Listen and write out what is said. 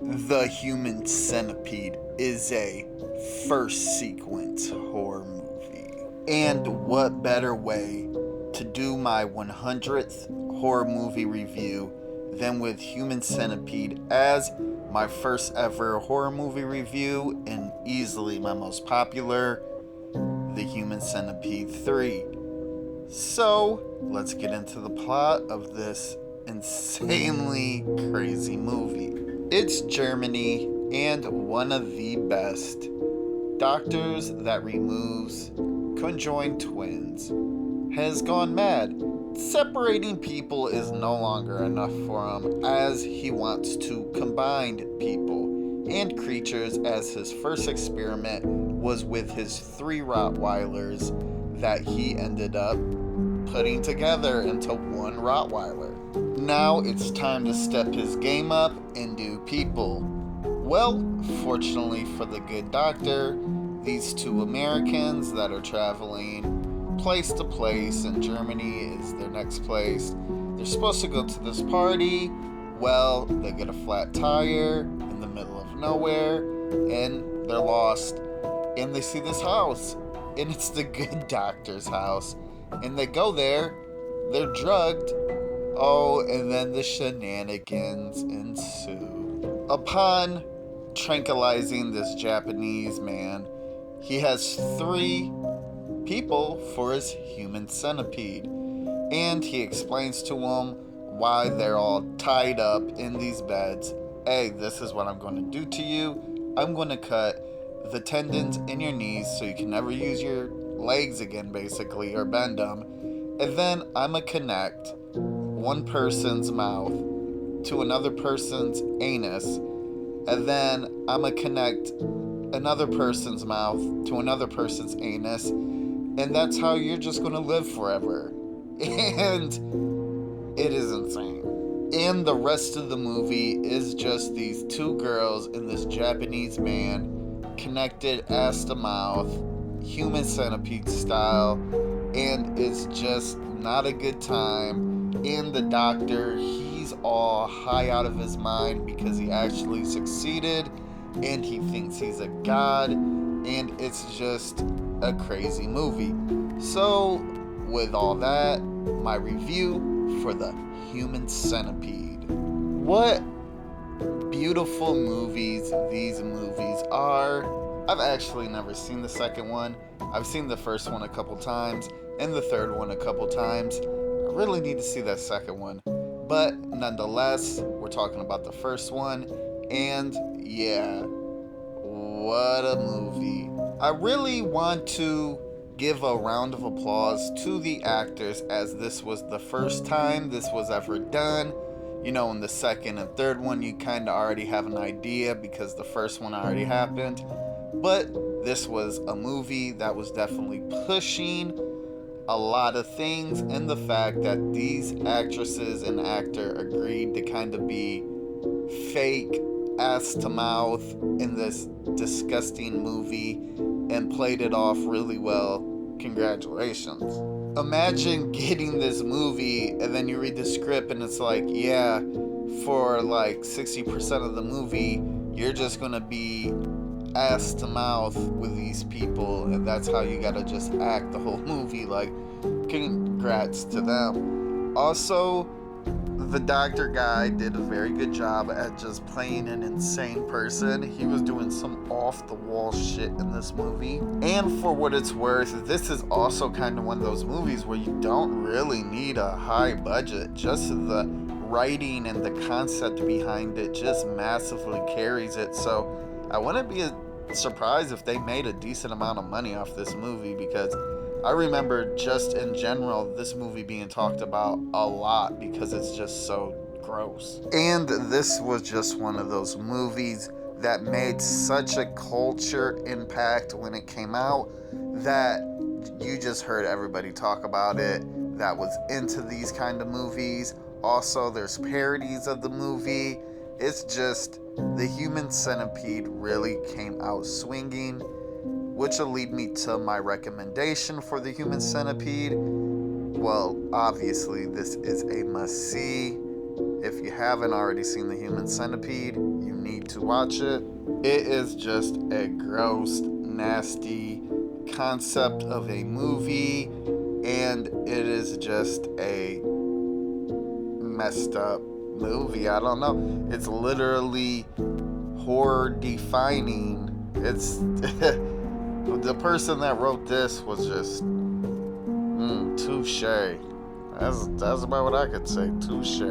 The Human Centipede is a first sequence horror movie. And what better way to do my 100th horror movie review than with Human Centipede as my first ever horror movie review and easily my most popular, The Human Centipede 3. So, let's get into the plot of this insanely crazy movie. It's Germany, and one of the best doctors that removes conjoined twins has gone mad. Separating people is no longer enough for him, as he wants to combine people and creatures, as his first experiment was with his 3 Rottweilers that he ended up putting together into one Rottweiler. Now it's time to step his game up and do people. Well, fortunately for the good doctor, these 2 Americans that are traveling place to place, and Germany is their next place. They're supposed to go to this party. Well, they get a flat tire in the middle of nowhere, and they're lost. And they see this house, and it's the good doctor's house. And they go there, they're drugged. Oh, and then the shenanigans ensue. Upon tranquilizing this Japanese man, he has 3 people for his human centipede. And he explains to them why they're all tied up in these beds. Hey, this is what I'm going to do to you. I'm going to cut the tendons in your knees so you can never use your legs again, basically, or bend them. And then I'm going to connect one person's mouth to another person's anus, and then I'm gonna connect another person's mouth to another person's anus, and that's how you're just gonna live forever. And it is insane. And the rest of the movie is just these 2 girls and this Japanese man connected ass to mouth, human centipede style, and it's just not a good time. And the doctor, he's all high out of his mind because he actually succeeded, and he thinks he's a god, and it's just a crazy movie. So, with all that, my review for The Human Centipede. What beautiful movies these movies are. I've actually never seen the second one. I've seen the first one a couple times, and the third one a couple times. I really need to see that second one. But nonetheless, we're talking about the first one. And yeah, what a movie. I really want to give a round of applause to the actors, as this was the first time this was ever done. You know, in the second and third one, you kind of already have an idea because the first one already happened. But this was a movie that was definitely pushing a lot of things, and the fact that these actresses and actor agreed to kind of be fake ass to mouth in this disgusting movie and played it off really well. Congratulations. Imagine getting this movie and then you read the script and it's like, yeah, for like 60% of the movie, you're just gonna be ass to mouth with these people, and that's how you gotta just act the whole movie. Like, congrats to them. Also, the doctor guy did a very good job at just playing an insane person. He was doing some off the wall shit in this movie. And for what it's worth, this is also kind of one of those movies where you don't really need a high budget. Just the writing and the concept behind it just massively carries it. So I wouldn't be surprised if they made a decent amount of money off this movie, because I remember just in general this movie being talked about a lot because it's just so gross. And this was just one of those movies that made such a culture impact when it came out that you just heard everybody talk about it that was into these kind of movies. Also, there's parodies of the movie. It's just, The Human Centipede really came out swinging, which will lead me to my recommendation for The Human Centipede. Well, obviously, this is a must-see. If you haven't already seen The Human Centipede, you need to watch it. It is just a gross, nasty concept of a movie, and it is just a messed up movie. I don't know. It's literally horror defining. It's the person that wrote this was just touche. That's about what I could say. Touche.